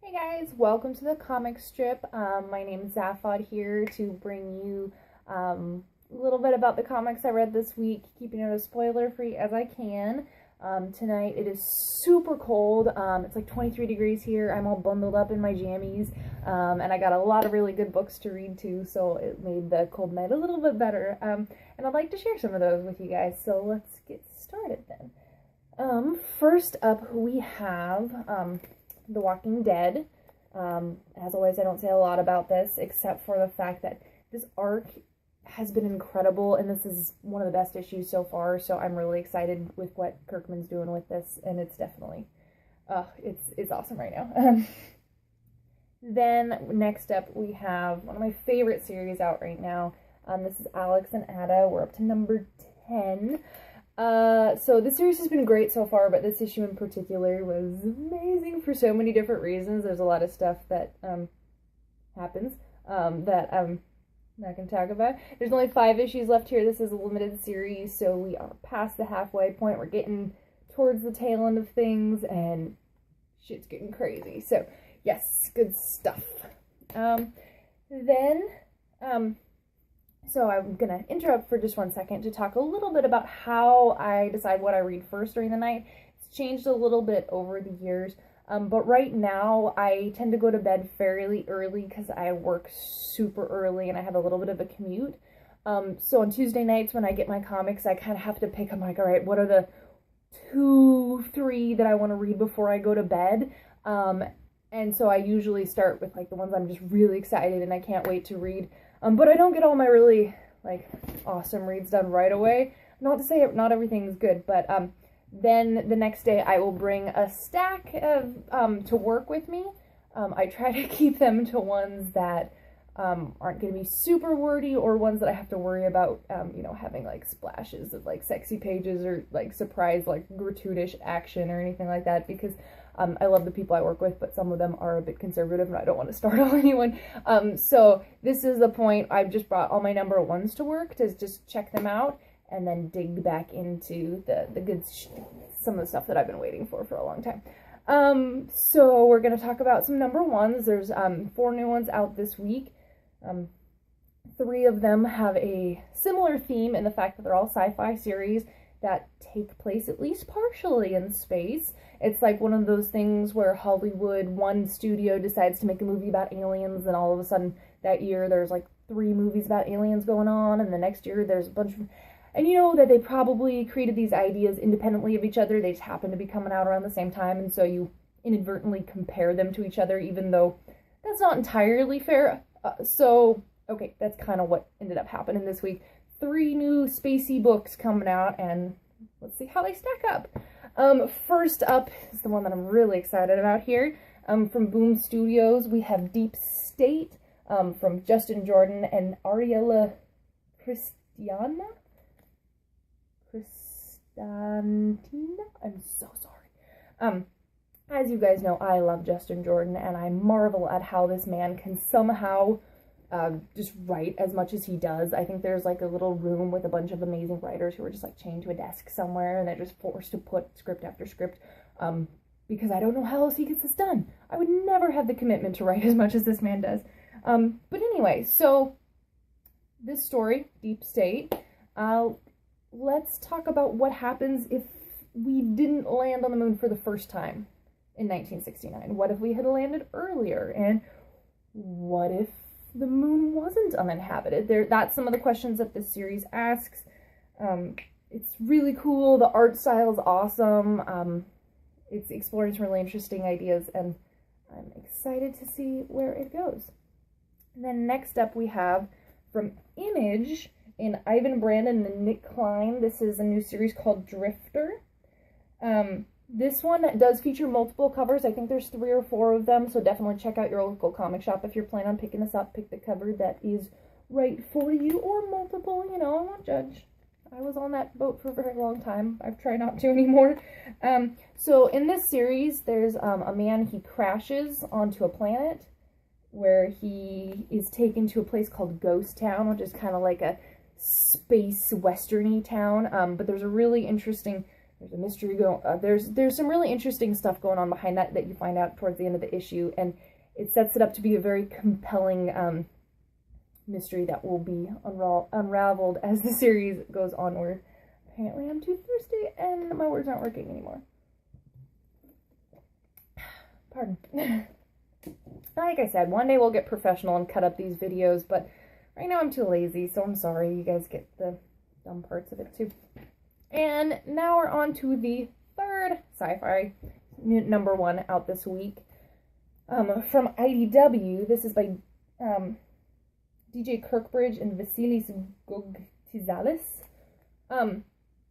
Hey guys, welcome to the comic strip. My name is Zaphod here to bring you a little bit about the comics I read this week, keeping it as spoiler free as I can. Tonight it is super cold. It's like 23 degrees here. I'm all bundled up in my jammies, and I got a lot of really good books to read too, so it made the cold night a little bit better. And I'd like to share some of those with you guys, so let's get started then. First up we have The Walking Dead. As always, I don't say a lot about this except for the fact that this arc has been incredible, and this is one of the best issues so far, so I'm really excited with what Kirkman's doing with this, and it's definitely, it's awesome right now. Then, next up, we have one of my favorite series out right now. This is Alex and Ada. We're up to number 10. So this series has been great so far, but this issue in particular was amazing for so many different reasons. There's a lot of stuff that, happens, that I'm not going to talk about. There's only 5 issues left here. This is a limited series, so we are past the halfway point. We're getting towards the tail end of things, and shit's getting crazy. So, yes, good stuff. So I'm going to interrupt for just one second to talk a little bit about how I decide what I read first during the night. It's changed a little bit over the years, but right now I tend to go to bed fairly early because I work super early and I have a little bit of a commute. So on Tuesday nights when I get my comics, I kind of have to pick, I'm like, all right, what are the 2, 3 that I want to read before I go to bed? And so I usually start with like the ones I'm just really excited and I can't wait to read. But I don't get all my really, like, awesome reads done right away. Not to say not everything's good, but, then the next day I will bring a stack of, to work with me. I try to keep them to ones that, aren't going to be super wordy, or ones that I have to worry about, you know, having, like, splashes of, like, sexy pages, or, like, surprise, like, gratuitous action, or anything like that, because I love the people I work with, but some of them are a bit conservative, and I don't want to startle anyone. So this is the point. I've just brought all my number 1s to work to just check them out, and then dig back into the good, some of the stuff that I've been waiting for a long time. So we're going to talk about some number 1s. There's 4 new ones out this week. 3 of them have a similar theme in the fact that they're all sci-fi series that take place at least partially in space. It's like one of those things where Hollywood, one studio decides to make a movie about aliens, and all of a sudden that year there's like 3 movies about aliens going on, and the next year there's a bunch of... And you know that they probably created these ideas independently of each other. They just happen to be coming out around the same time, and so you inadvertently compare them to each other, even though that's not entirely fair. Okay, that's kind of what ended up happening this week. 3 new spacey books coming out, and let's see how they stack up. First up is the one that I'm really excited about here. From Boom Studios, we have Deep State, from Justin Jordan and Ariella Christiantina? I'm so sorry. As you guys know, I love Justin Jordan, and I marvel at how this man can somehow just write as much as he does. I think there's like a little room with a bunch of amazing writers who are just like chained to a desk somewhere, and they're just forced to put script after script, because I don't know how else he gets this done. I would never have the commitment to write as much as this man does. But anyway, so this story, Deep State, let's talk about what happens if we didn't land on the moon for the first time in 1969. What if we had landed earlier? And what if the moon wasn't uninhabited? That's some of the questions that this series asks. It's really cool. The art style is awesome. It's exploring some really interesting ideas, and I'm excited to see where it goes. And then next up we have from Image in Ivan Brandon and Nick Klein. This is a new series called Drifter. This one does feature multiple covers. I think there's 3 or 4 of them, so definitely check out your local comic shop if you're planning on picking this up. Pick the cover that is right for you, or multiple, you know, I won't judge. I was on that boat for a very long time. I've tried not to anymore. So in this series, there's a man, he crashes onto a planet where he is taken to a place called Ghost Town, which is kind of like a space westerny town, but there's a really interesting there's a mystery going. There's some really interesting stuff going on behind that you find out towards the end of the issue, and it sets it up to be a very compelling mystery that will be unraveled as the series goes onward. Apparently I'm too thirsty and my words aren't working anymore. Pardon. Like I said, one day we'll get professional and cut up these videos, but right now I'm too lazy, so I'm sorry. You guys get the dumb parts of it too. And now we're on to the third sci-fi #1 out this week. From IDW, this is by DJ Kirkbridge and Vasilis Gogtizalis.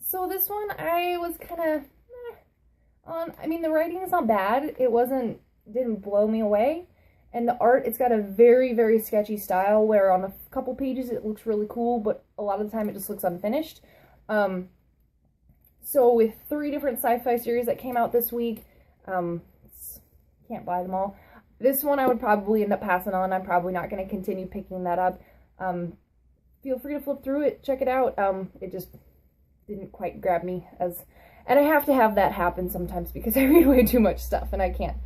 So this one I was kind of on. I mean, the writing is not bad. It didn't blow me away. And the art, it's got a very, very sketchy style where on a couple pages it looks really cool, but a lot of the time it just looks unfinished. So with 3 different sci-fi series that came out this week, can't buy them all. This one I would probably end up passing on. I'm probably not going to continue picking that up. Feel free to flip through it, check it out. It just didn't quite grab me and I have to have that happen sometimes because I read way too much stuff and I can't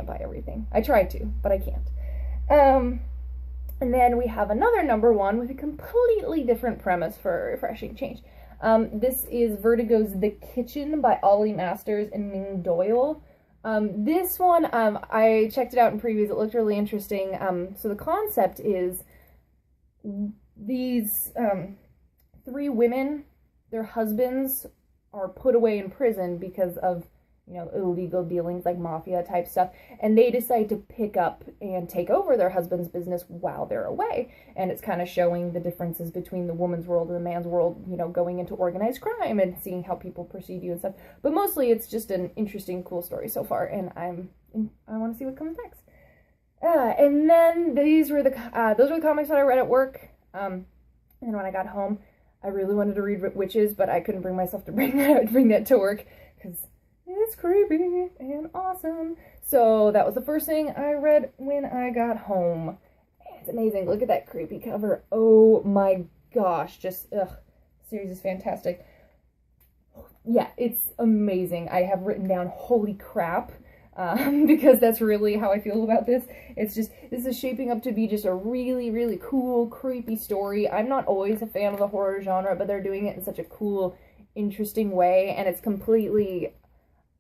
buy everything. I try to, but I can't. And then we have another #1 with a completely different premise for a refreshing change. This is Vertigo's The Kitchen by Ollie Masters and Ming Doyle. This one, I checked it out in previews. It looked really interesting. So the concept is these 3 women, their husbands are put away in prison because of, you know, illegal dealings like mafia type stuff, and they decide to pick up and take over their husband's business while they're away. And it's kind of showing the differences between the woman's world and the man's world, you know, going into organized crime and seeing how people perceive you and stuff. But mostly it's just an interesting, cool story so far, and I want to see what comes next. And then those were the comics that I read at work. And when I got home, I really wanted to read Witches, but I couldn't bring myself to bring that to work because it's creepy and awesome. So that was the first thing I read when I got home. It's amazing. Look at that creepy cover. Oh my gosh. Just, ugh. The series is fantastic. Yeah, it's amazing. I have written down holy crap because that's really how I feel about this. It's just, this is shaping up to be just a really, really cool, creepy story. I'm not always a fan of the horror genre, but they're doing it in such a cool, interesting way, and it's completely...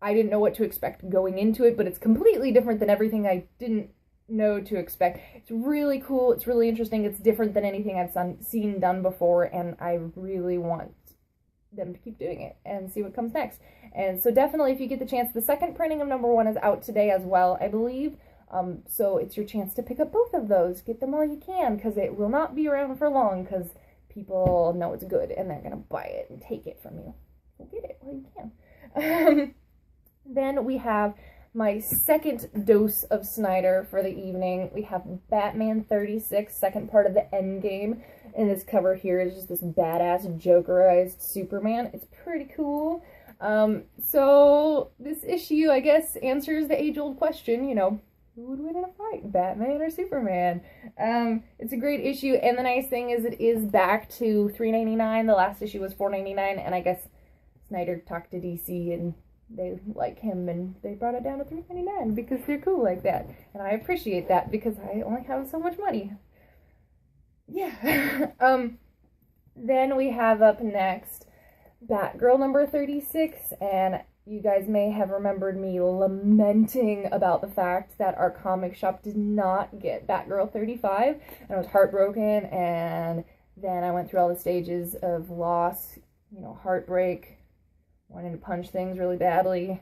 I didn't know what to expect going into it, but it's completely different than everything I didn't know to expect. It's really cool, it's really interesting, it's different than anything I've seen done before, and I really want them to keep doing it and see what comes next. And so definitely, if you get the chance, the second printing of #1 is out today as well, I believe. So it's your chance to pick up both of those. Get them while you can, because it will not be around for long, because people know it's good, and they're going to buy it and take it from you. So get it while you can. Then we have my second dose of Snyder for the evening. We have Batman 36, second part of the Endgame. And this cover here is just this badass Jokerized Superman. It's pretty cool. So this issue, I guess, answers the age-old question, you know, who would win in a fight, Batman or Superman? It's a great issue, and the nice thing is it is back to $3.99. The last issue was $4.99, and I guess Snyder talked to DC and they like him, and they brought it down to $3.99 because they're cool like that. And I appreciate that because I only have so much money. Yeah. Then we have up next Batgirl number 36, and you guys may have remembered me lamenting about the fact that our comic shop did not get Batgirl 35, and I was heartbroken, and then I went through all the stages of loss, you know, heartbreak, wanting to punch things really badly,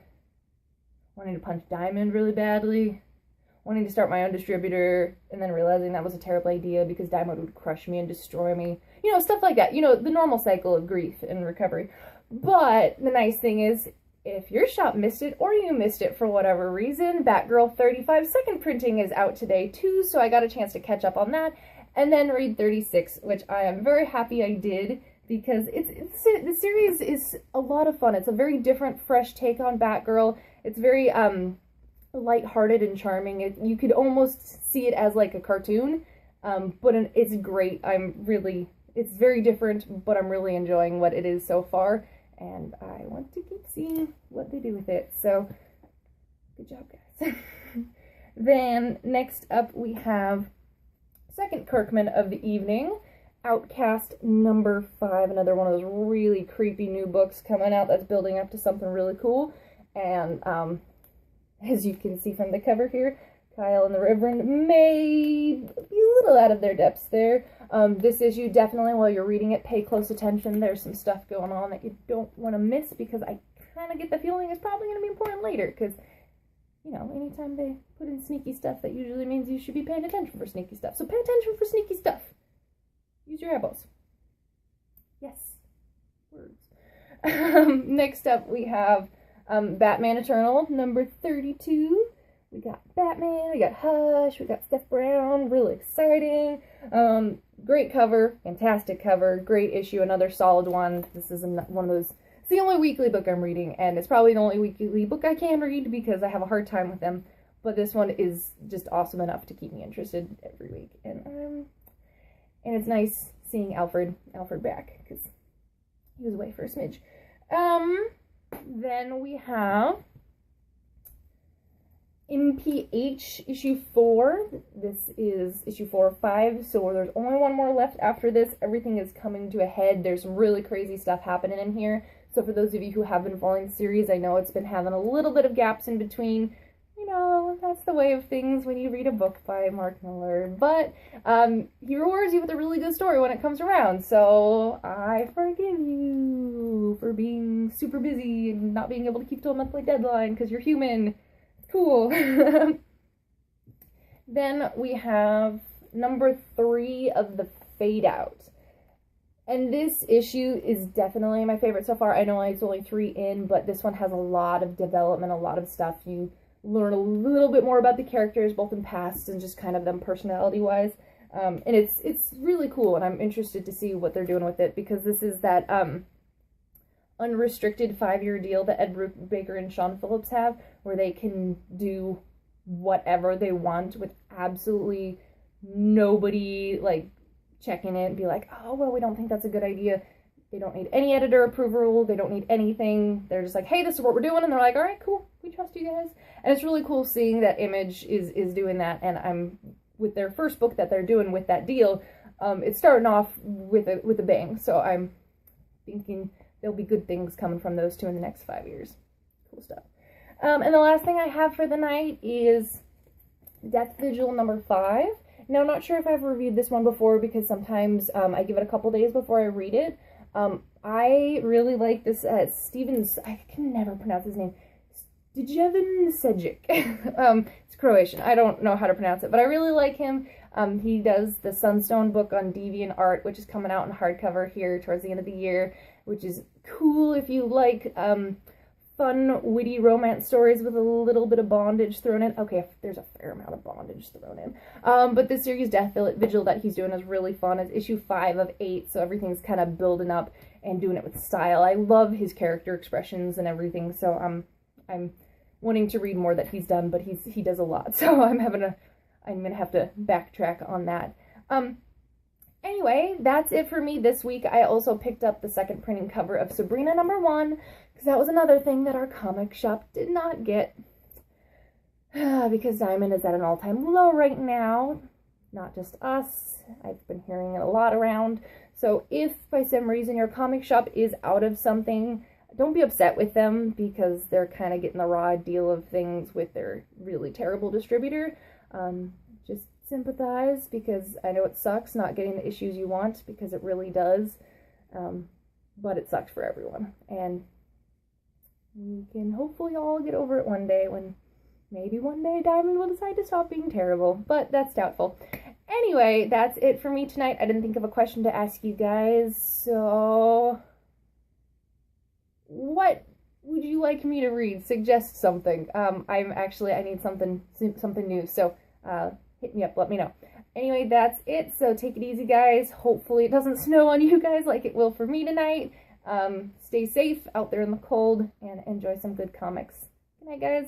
wanting to punch Diamond really badly, wanting to start my own distributor, and then realizing that was a terrible idea because Diamond would crush me and destroy me. You know, stuff like that. You know, the normal cycle of grief and recovery. But the nice thing is, if your shop missed it, or you missed it for whatever reason, Batgirl 35 second printing is out today too, so I got a chance to catch up on that, and then read 36, which I am very happy I did, because the series is a lot of fun. It's a very different, fresh take on Batgirl. It's very lighthearted and charming. You could almost see it as like a cartoon, but it's great. It's very different, but I'm really enjoying what it is so far. and I want to keep seeing what they do with it. So, good job, guys. Then, next up, we have second Kirkman of the evening, Outcast number 5, another one of those really creepy new books coming out that's building up to something really cool. And as you can see from the cover here, Kyle and the Reverend may be a little out of their depths there. This issue, definitely, while you're reading it, pay close attention. There's some stuff going on that you don't want to miss, because I kind of get the feeling it's probably going to be important later, because, you know, anytime they put in sneaky stuff, that usually means you should be paying attention for sneaky stuff. So pay attention for sneaky stuff. Use your eyeballs. Yes. Words. Next up, we have Batman Eternal, number 32. We got Batman, we got Hush, we got Steph Brown, really exciting. Great cover, fantastic cover, great issue, another solid one. This is one of those, it's the only weekly book I'm reading, and it's probably the only weekly book I can read because I have a hard time with them. But this one is just awesome enough to keep me interested every week. And it's nice seeing Alfred back, because he was away for a smidge. Then we have MPH issue 4. This is issue 4 of 5, so there's only one more left after this. Everything is coming to a head. There's some really crazy stuff happening in here. So for those of you who have been following the series, I know it's been having a little bit of gaps in between. You know, that's the way of things when you read a book by Mark Miller. But he rewards you with a really good story when it comes around. So I forgive you for being super busy and not being able to keep to a monthly deadline, because you're human. Cool. Then we have number 3 of the Fade Out. And this issue is definitely my favorite so far. I know it's only 3 in, but this one has a lot of development, a lot of stuff. You learn a little bit more about the characters, both in past and just kind of them personality-wise. And it's really cool, and I'm interested to see what they're doing with it, because this is that unrestricted 5-year deal that Ed Brubaker and Sean Phillips have, where they can do whatever they want with absolutely nobody, like, checking it and be like, oh, well, we don't think that's a good idea. They don't need any editor approval. They don't need anything. They're just like, hey, this is what we're doing. And they're like, all right, cool. We trust you guys. And it's really cool seeing that Image is doing that. And I'm, with their first book that they're doing with that deal, it's starting off with a bang. So I'm thinking there'll be good things coming from those two in the next 5 years. Cool stuff. And the last thing I have for the night is Death Vigil number 5. Now, I'm not sure if I've reviewed this one before, because sometimes I give it a couple days before I read it. I really like this Steven's, I can never pronounce his name, Stjepan Sejic. It's Croatian. I don't know how to pronounce it, but I really like him. He does the Sunstone book on Deviant Art, which is coming out in hardcover here towards the end of the year, which is cool if you like fun, witty romance stories with a little bit of bondage thrown in. Okay, there's a fair amount of bondage thrown in. But this series, Death Vigil, that he's doing is really fun. It's issue 5 of 8, so everything's kind of building up and doing it with style. I love his character expressions and everything, so I'm wanting to read more that he's done, but he does a lot, so I'm gonna have to backtrack on that. Anyway, that's it for me this week. I also picked up the second printing cover of Sabrina number 1, because that was another thing that our comic shop did not get. Because Diamond is at an all-time low right now. Not just us. I've been hearing it a lot around. So if by some reason your comic shop is out of something, don't be upset with them, because they're kind of getting the raw deal of things with their really terrible distributor. Just sympathize, because I know it sucks not getting the issues you want, because it really does. But it sucks for everyone. And we can hopefully all get over it one day, when maybe one day Diamond will decide to stop being terrible, but that's doubtful. Anyway, that's it for me tonight. I didn't think of a question to ask you guys, so what would you like me to read? Suggest something. I need something new, so hit me up, let me know. Anyway, that's it, so take it easy, guys. Hopefully it doesn't snow on you guys like it will for me tonight. Stay safe out there in the cold, and enjoy some good comics. Good night, guys.